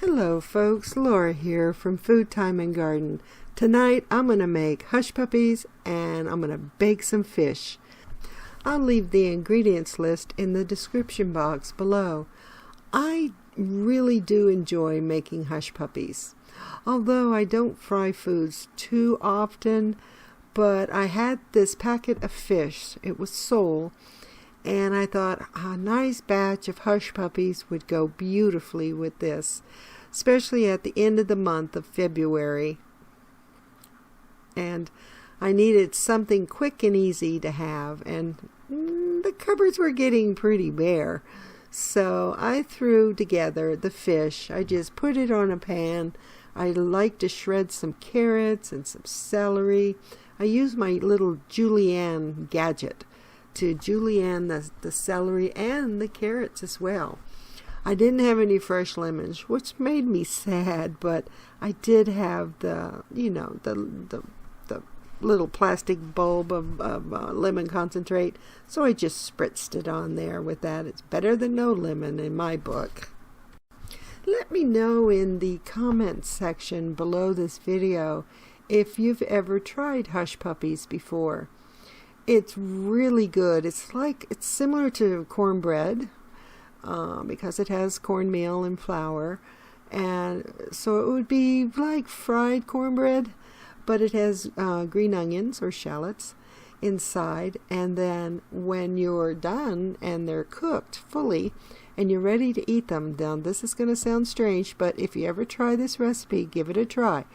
Hello folks, Laura here from FoodThyme&Garden. Tonight I'm going to make hush puppies and I'm going to bake some fish. I'll leave the ingredients list in the description box below. I really do enjoy making hush puppies. Although I don't fry foods too often, but I had this packet of fish. It was sole. And I thought a nice batch of hush puppies would go beautifully with this, especially at the end of the month of February. And I needed something quick and easy to have, and the cupboards were getting pretty bare. So I threw together the fish. I just put it on a pan. I like to shred some carrots and some celery. I use my little julienne gadget to julienne the celery and the carrots as well. I didn't have any fresh lemons, which made me sad, but I did have the little plastic bulb of lemon concentrate, so I just spritzed it on there with that. It's better than no lemon in my book. Let me know in the comments section below this video if you've ever tried hush puppies before. It's really good. It's similar to cornbread because it has cornmeal and flour, and so it would be like fried cornbread, but it has green onions or shallots inside. And then when you're done and they're cooked fully and you're ready to eat them, now this is going to sound strange, but if you ever try this recipe, give it a try.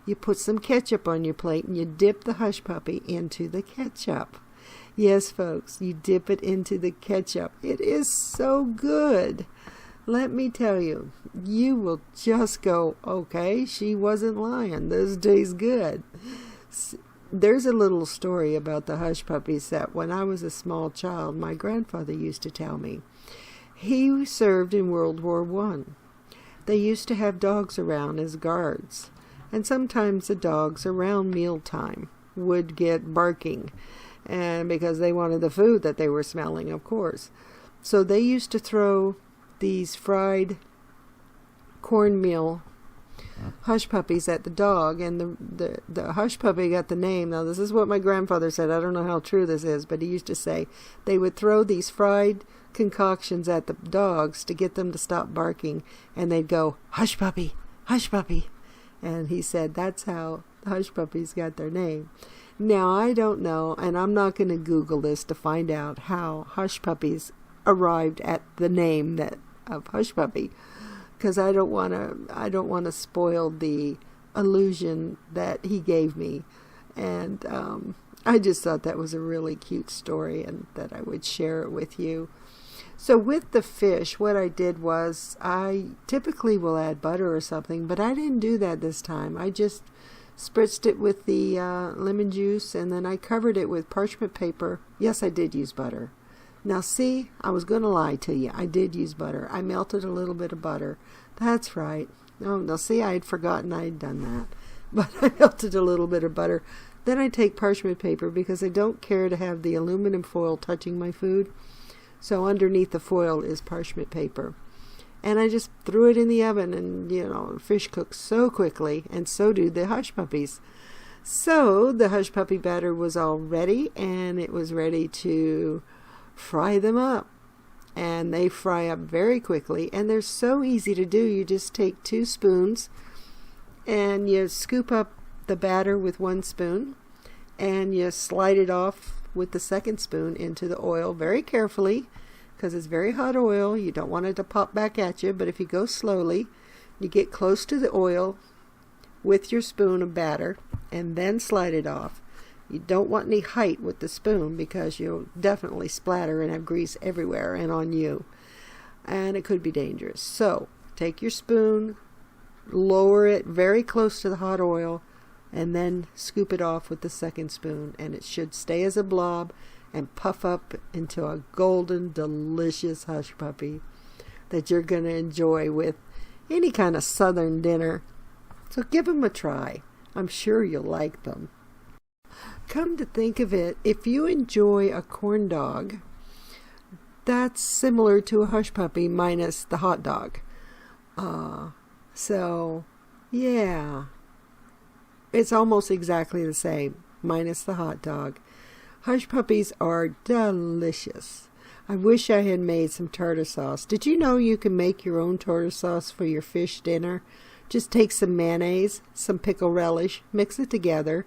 You put some ketchup on your plate and you dip the hush puppy into the ketchup. Yes, folks, you dip it into the ketchup. It is so good. Let me tell you, you will just go, okay, she wasn't lying. This tastes good. There's a little story about the hush puppies that when I was a small child, my grandfather used to tell me. He served in World War I. They used to have dogs around as guards. And sometimes the dogs around mealtime would get barking, and because they wanted the food that they were smelling, of course. So they used to throw these fried cornmeal hush puppies at the dog, and the hush puppy got the name. Now this is what my grandfather said. I don't know how true this is, but he used to say they would throw these fried concoctions at the dogs to get them to stop barking, and they'd go, "Hush puppy, hush puppy." And he said that's how the hush puppies got their name. Now, I don't know, and I'm not going to Google this to find out how hush puppies arrived at the name of hush puppy, because I don't want to spoil the illusion that he gave me. And I just thought that was a really cute story and that I would share it with you. So with the fish, what I did was I typically will add butter or something, but I didn't do that this time. I just spritzed it with the lemon juice, and then I covered it with parchment paper. Yes, I did use butter. Now see, I was going to lie to you. I did use butter. I melted a little bit of butter. That's right. Oh, now see, I had forgotten I had done that. But I melted a little bit of butter. Then I take parchment paper because I don't care to have the aluminum foil touching my food. So underneath the foil is parchment paper. And I just threw it in the oven, and, fish cooks so quickly, and so do the hush puppies. So the hush puppy batter was all ready, and it was ready to fry them up. And they fry up very quickly, and they're so easy to do. You just take 2 spoons, and you scoop up the batter with 1 spoon, and you slide it off with the 2nd spoon into the oil very carefully, because it's very hot oil. You don't want it to pop back at you, but if you go slowly, you get close to the oil with your spoon of batter and then slide it off. You don't want any height with the spoon because you'll definitely splatter and have grease everywhere and on you, and it could be dangerous. So take your spoon, lower it very close to the hot oil, and then scoop it off with the 2nd spoon, and it should stay as a blob and puff up into a golden, delicious hush puppy that you're going to enjoy with any kind of southern dinner. So give them a try. I'm sure you'll like them. Come to think of it, if you enjoy a corn dog, that's similar to a hush puppy minus the hot dog. So, yeah, it's almost exactly the same, minus the hot dog. Hush puppies are delicious. I wish I had made some tartar sauce. Did you know you can make your own tartar sauce for your fish dinner? Just take some mayonnaise, some pickle relish, mix it together,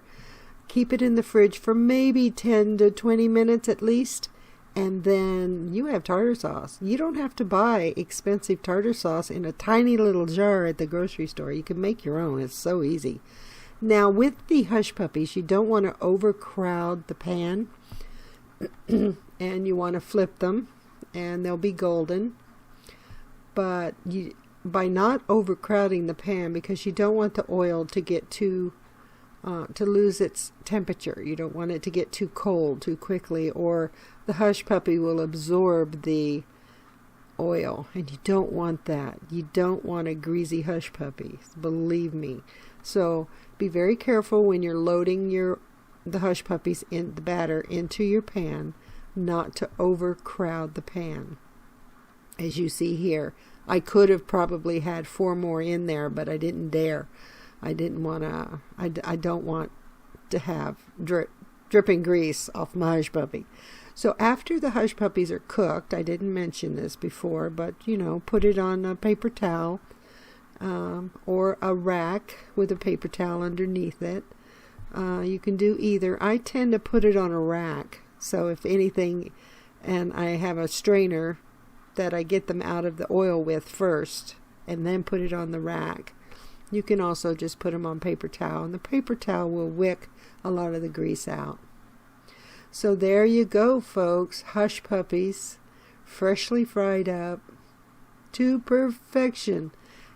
keep it in the fridge for maybe 10 to 20 minutes at least, and then you have tartar sauce. You don't have to buy expensive tartar sauce in a tiny little jar at the grocery store. You can make your own. It's so easy. Now, with the hush puppies, you don't want to overcrowd the pan, and you want to flip them, and they'll be golden. But by not overcrowding the pan, because you don't want the oil to get to lose its temperature. You don't want it to get too cold too quickly, or the hush puppy will absorb the oil, and you don't want that. You don't want a greasy hush puppy, believe me. So be very careful when you're loading the hush puppies in the batter into your pan, not to overcrowd the pan. As you see here, I could have probably had 4 more in there, but I didn't dare. I didn't want to, I don't want to have dripping grease off my hush puppy. So after the hush puppies are cooked, I didn't mention this before, but put it on a paper towel, or a rack with a paper towel underneath it. You can do either. I tend to put it on a rack, so if anything, and I have a strainer that I get them out of the oil with first, and then put it on the rack. You can also just put them on paper towel, and the paper towel will wick a lot of the grease out. So there you go, folks. Hush puppies, freshly fried up to perfection.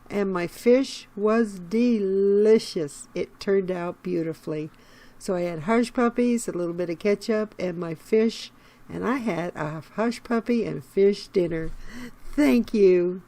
And my fish was delicious. It turned out beautifully. So I had hush puppies, a little bit of ketchup, and my fish, and I had a hush puppy and fish dinner. Thank you.